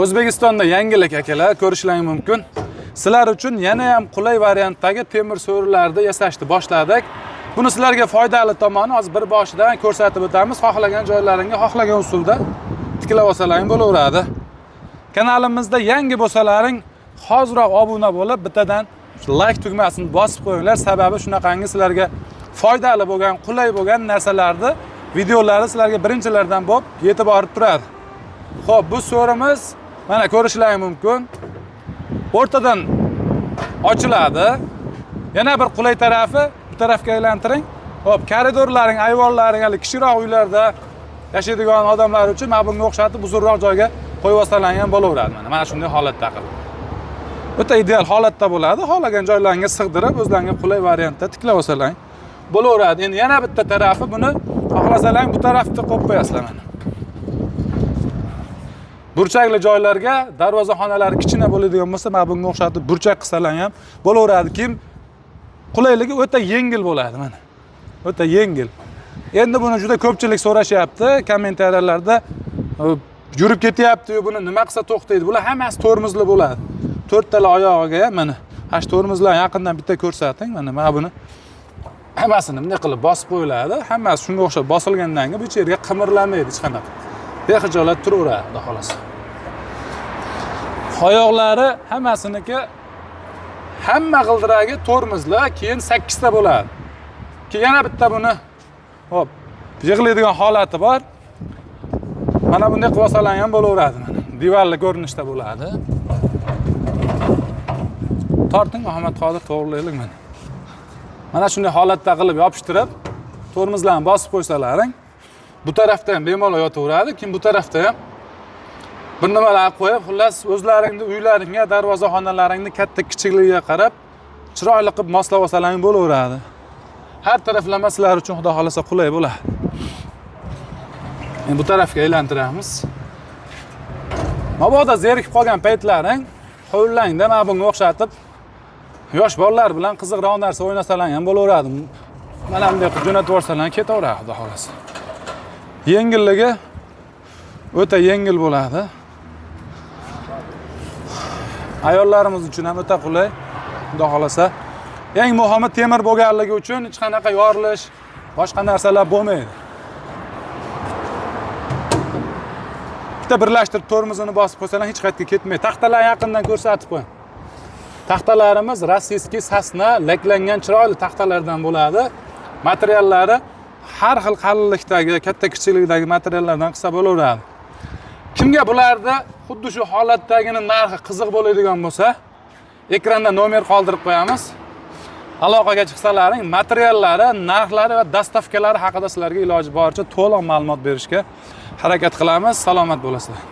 O'zbekistonda yangilik akalar ko'rishlaringiz mumkin. Sizlar uchun yana ham qulay variantdagi temir so'rilarni yasashni boshladik. Buni sizlarga foydali tomoni hozir bir boshidan ko'rsatib o'tamiz. Xohlagan joylaringga, xohlagan usulda tiklab olsalaring bo'laveradi. Kanalimizda yangi bo'lsalaring, hoziroq obuna bo'lib, bittadan like tugmasini bosib qo'yinglar. Sababi shunaqangi sizlarga foydali bo'lgan, qulay bo'lgan narsalarni, videolarni sizlarga birinchilardan bo'lib yetib borib turadi. Xo'p, bu so'rimiz mana ko'rishlaringiz mumkin. O'rtadan ochiladi. Yana bir qulay tarafi bu tarafga aylantiring. Xo'p, koridorlaring, ayvonlaring, hali kichikroq uylarda yashaydigan odamlar uchun mana bunga o'xshatib uzunroq joyga qo'yib olsalaring ham bo'laveradi. Mana shunday holatda qilib. O'ta ideal holatda bo'ladi. Xohlagan joylaringizga sig'dirib, o'zlaringizga qulay variantda tiklab olsalaring bo'laveradi. Endi yana bitta tarafi buni xohlasalaring bu tarafda qo'yib qo'yasizlar mana. Burchakli joylarga darvozaxonalari kichkina bo'ladigan bo'lsa, mana bunga o'xshatib burchak qilsalar ham bo'laveradi. Kim qulayligi o'ta yengil bo'ladi mana. O'ta yengil. Endi buni juda ko'pchilik so'rashyapti kommentariyalarda. Yurib ketyapti-yu, buni nima qilsa to'xtaydi? Bular hammasi tormozli bo'ladi. 4 tala oyog'iga ham mana hash tormozlar yaqindan bitta ko'rsating. Mana buni hammasini bunday qilib bosib qo'yiladi. Hammasi shunga o'xshab bosilgandan keyin bu yerga qimirlamaydi hech qanaqa. Bexijolat turaveradi xolos. Oyoqlari hammasiniki hamma g'ildiragi tormozlar, keyin 8 ta bo'ladi. Keyin yana bitta buni hop yig'iladigan holati bor. Mana bunday qilib olsalar ham bo'laveradi mana. Divarli ko'rinishda bo'ladi. Torting Muhammad Qodir to'g'rilaylik mana. Mana shunday holatda qilib yopishtirib, tormozlarni bosib qo'ysalaring, bu tarafda ham bemalol yotaveradi, keyin bu tarafda ham bir nimalar qo'yib, xullas o'zlaringning uylaringga, darvozaxonalaringni katta kichikligiga qarab chiroyli qilib moslab olsalaring bo'laveradi. Har taraflama sizlar uchun xudo xolasa qulay bo'ladi. Endi bu tarafga aylantiramiz. Mabodo zerikib qolgan paytlaring, hovlingda mana bunga o'xshatib yosh bolalar bilan qiziqroq narsa o'ynasalar ham bo'laveradi. Mana bunday qilib jo'natib yuborsalar ketaveradi xudo xolasa. Yengilligi o'ta yengil bo'ladi. Ayollarimiz uchun ham o'ta qulay, xudo xolasa. Eng muhimi temir bo'lganligi uchun hech qanaqa yorilish, boshqa narsalar bo'lmaydi. Bitta birlashtirib tormozini bosib qo'ysalar hech qayerga ketmaydi. Taxtalarni yaqindan ko'rsatib qo'ying. Taxtalarimiz rossiyskiy sasna laklangan chiroyli taxtalardan bo'ladi. Materiallari har xil qalinlikdagi, katta kichiklikdagi materiallardan qilsa bo'laveradi. Kimga bularda xuddi shu holatdagini narxi qiziq bo'ladigan bo'lsa, ekranda nomer qoldirib qo'yamiz. Aloqaga chiqsalaring, materiallari, narxlari va dastavkalari haqida sizlarga iloji boricha to'liq ma'lumot berishga harakat qilamiz. Salomat bo'lasizlar.